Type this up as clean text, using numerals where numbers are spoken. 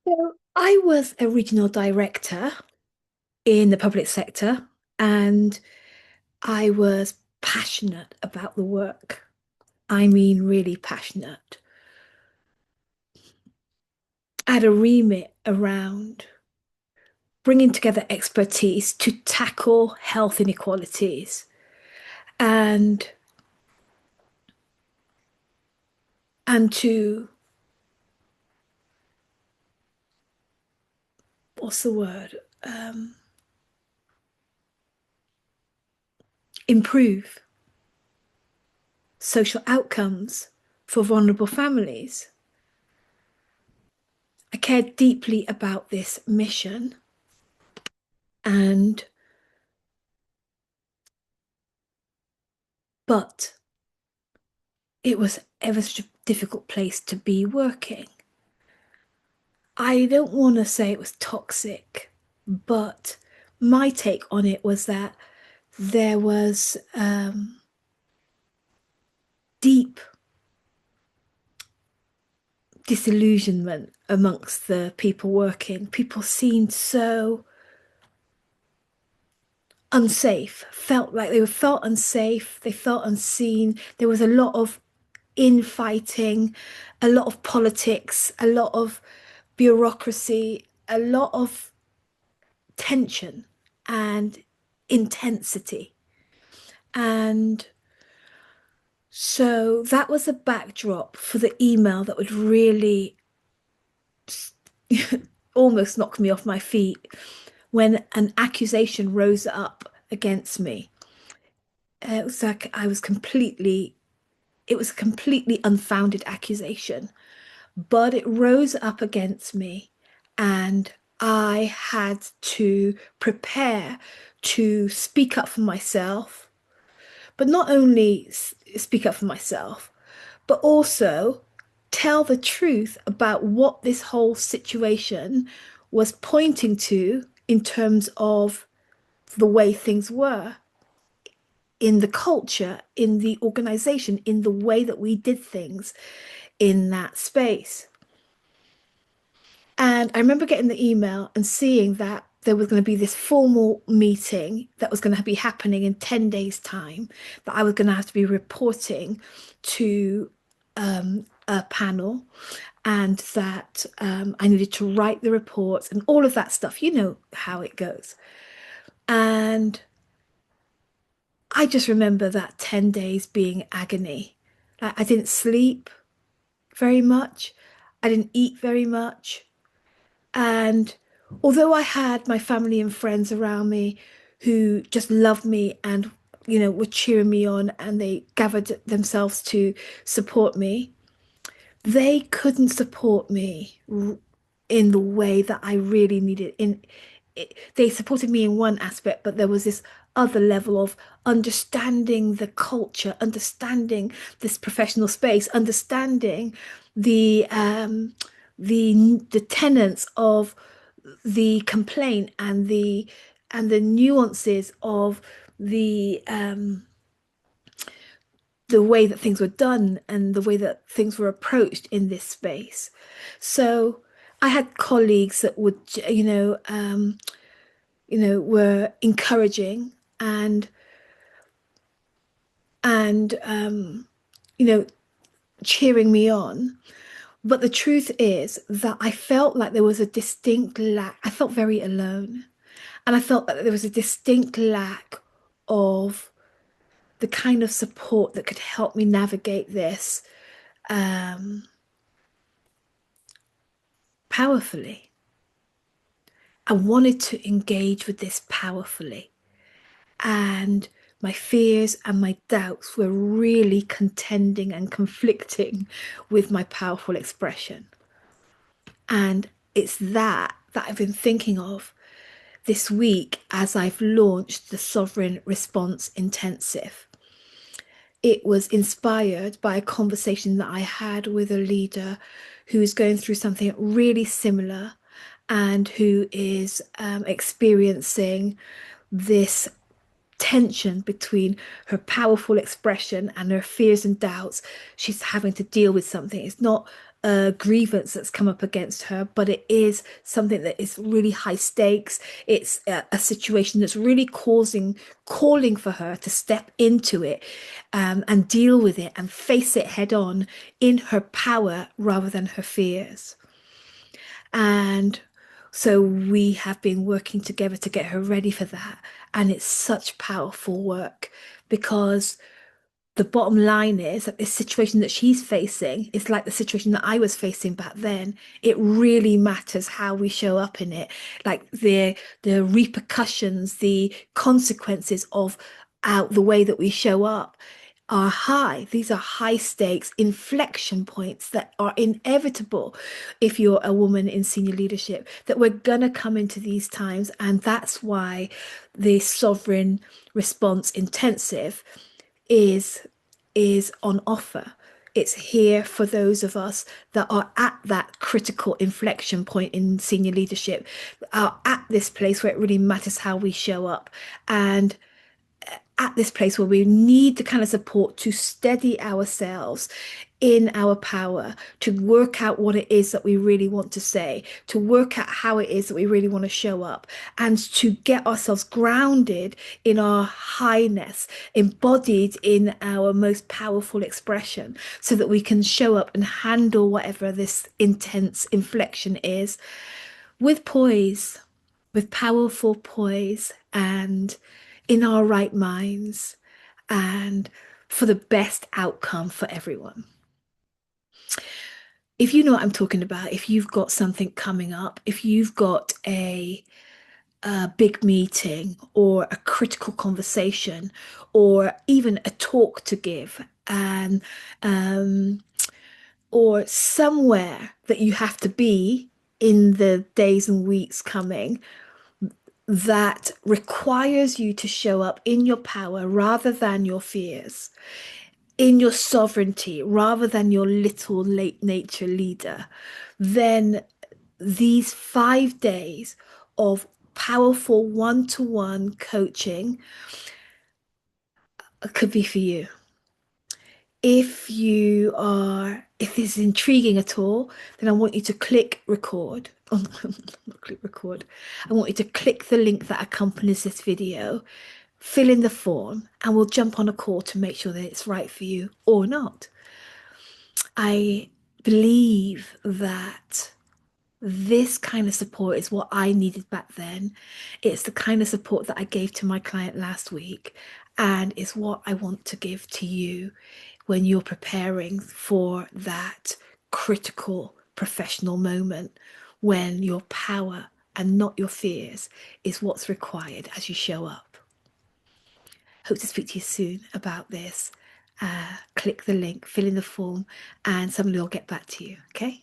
So I was a regional director in the public sector, and I was passionate about the work. I mean, really passionate. I had a remit around bringing together expertise to tackle health inequalities and to, what's the word? Improve social outcomes for vulnerable families. I cared deeply about this mission, and but it was ever such a difficult place to be working. I don't want to say it was toxic, but my take on it was that there was deep disillusionment amongst the people working. People seemed so unsafe, felt like they felt unsafe, they felt unseen. There was a lot of infighting, a lot of politics, a lot of bureaucracy, a lot of tension and intensity. And so that was a backdrop for the email that would really almost knock me off my feet when an accusation rose up against me. It was like it was a completely unfounded accusation, but it rose up against me, and I had to prepare to speak up for myself, but not only speak up for myself, but also tell the truth about what this whole situation was pointing to in terms of the way things were in the culture, in the organization, in the way that we did things in that space. And I remember getting the email and seeing that there was going to be this formal meeting that was going to be happening in 10 days' time, that I was going to have to be reporting to a panel, and that I needed to write the reports and all of that stuff. You know how it goes. And I just remember that 10 days being agony. Like, I didn't sleep very much, I didn't eat very much. And although I had my family and friends around me who just loved me and, were cheering me on, and they gathered themselves to support me, they couldn't support me in the way that I really needed. They supported me in one aspect, but there was this other level of understanding the culture, understanding this professional space, understanding the the tenets of the complaint, and the nuances of the way that things were done and the way that things were approached in this space. So I had colleagues that would, were encouraging and and you know, cheering me on. But the truth is that I felt like there was a distinct lack. I felt very alone. And I felt that there was a distinct lack of the kind of support that could help me navigate this um, powerfully. I wanted to engage with this powerfully. And my fears and my doubts were really contending and conflicting with my powerful expression. And it's that I've been thinking of this week as I've launched the Sovereign Response Intensive. It was inspired by a conversation that I had with a leader who is going through something really similar, and who is experiencing this tension between her powerful expression and her fears and doubts. She's having to deal with something. It's not a grievance that's come up against her, but it is something that is really high stakes. It's a situation that's really calling for her to step into it, and deal with it and face it head on in her power rather than her fears. And so we have been working together to get her ready for that. And it's such powerful work because the bottom line is that this situation that she's facing is like the situation that I was facing back then. It really matters how we show up in it, like the repercussions, the consequences of out the way that we show up are high. These are high stakes inflection points that are inevitable if you're a woman in senior leadership, that we're gonna come into these times. And that's why the sovereign response intensive is is on offer. It's here for those of us that are at that critical inflection point in senior leadership, are at this place where it really matters how we show up, and at this place where we need the kind of support to steady ourselves in our power, to work out what it is that we really want to say, to work out how it is that we really want to show up, and to get ourselves grounded in our highness, embodied in our most powerful expression, so that we can show up and handle whatever this intense inflection is with poise, with powerful poise, and in our right minds, and for the best outcome for everyone. If you know what I'm talking about, if you've got something coming up, if you've got a big meeting or a critical conversation or even a talk to give, and or somewhere that you have to be in the days and weeks coming, that requires you to show up in your power rather than your fears, in your sovereignty rather than your little late nature leader, then these 5 days of powerful one-to-one coaching could be for you. If this is intriguing at all, then I want you to click record. Oh, not click record. I want you to click the link that accompanies this video, fill in the form, and we'll jump on a call to make sure that it's right for you or not. I believe that this kind of support is what I needed back then. It's the kind of support that I gave to my client last week, and it's what I want to give to you when you're preparing for that critical professional moment, when your power and not your fears is what's required as you show up. Hope to speak to you soon about this. Click the link, fill in the form, and somebody will get back to you. Okay?